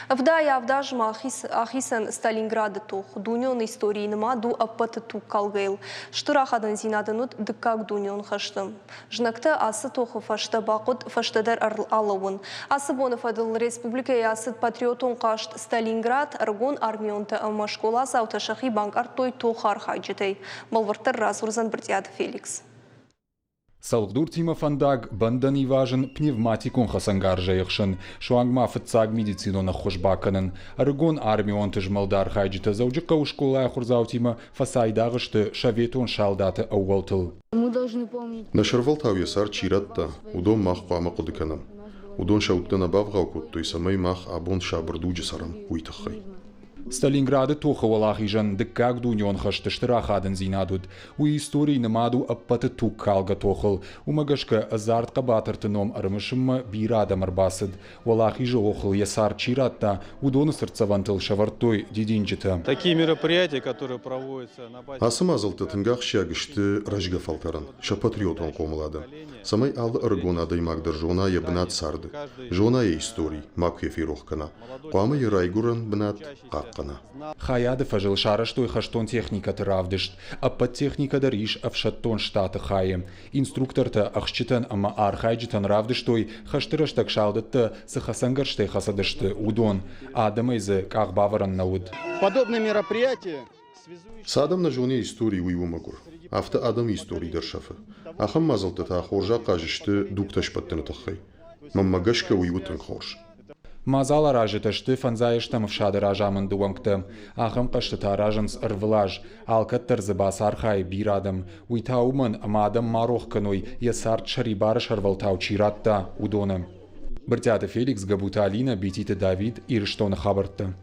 Вда и авдажма ахисан Сталинград тух, дуньон истории нема ду аппат тук калгейл. Штырахадан зинадынут дыккак дуньон хаштым. Жнакта асы туху фашта бақыт фаштадар алауын. Асы боны фадыл республика ясыт патриотон кашт Сталинград аргон армионта амашкола сауташахи банк артой тухар хайджетей. Малвартар разурзан бртяд Феликс. Салгдур Тима Фандаг бандан важен пневматикон хасангаржаехшен, шуангма фцаг медицину на хошбаканен, аргон армион тежмалдар хайджита зауджика у школа хурзаутима фасайдагышты шаветон шалдата аугалтыл. Мы должны помнить. Нашарвал тавьясар чиратта, удон мах пама кудыканам. Удон шауттана бавгаукут, то и самый мах абон шабрдуджисарам уйтахай. Сталинград тоха валахижан дыккак дуньон хашты штырахадын зинадуд, у истории намаду аппаты тук калга тохал, у магашка азарт кабатыртыном армышымма бирада марбасыд, валахижа охал ясар чиратта, удоны сырцавантыл шавартой дидинджита. Такие мероприятия, которые проводятся на базе... Асымазылты тынгах шагышты ражга фалтаран, шапатриотон комлада. Самай ал аргона даймагдыр жона я бнат сарды. Жона я историй, макхе фирохкана. Куама я райгуран бнат қаққана. Хаяды фажил шараштой хаштон техника тыравдышт, аппат техника дариш авшаттон штаты хаем. Инструкторта ахшчитан ама архайджитан равдыштой хаштыраштак шалдытты сахасангарштай хасадышты удон, адамайзы кағбаваран науд. Подобные мероприятия... Садам на жоне истории уйвумагур. Авто адам истории дершафы. Ахам мазалты та хоржа кажышты дукташ паттыны тахай. Маммагашка уйвутын хорж. Мазала ражеташты фанзайыштам вшады ражамын дуангты. Ахам каштыта ражанс ырвылаж. Алкаттыр зыбас архай бирадым. Уйтаумын амадам марохканой ясарт шарибары шарвалтау чиратта удоным. Бртяты Феликс Габута Алина, Бетита Давид, Ирштона Хабарта.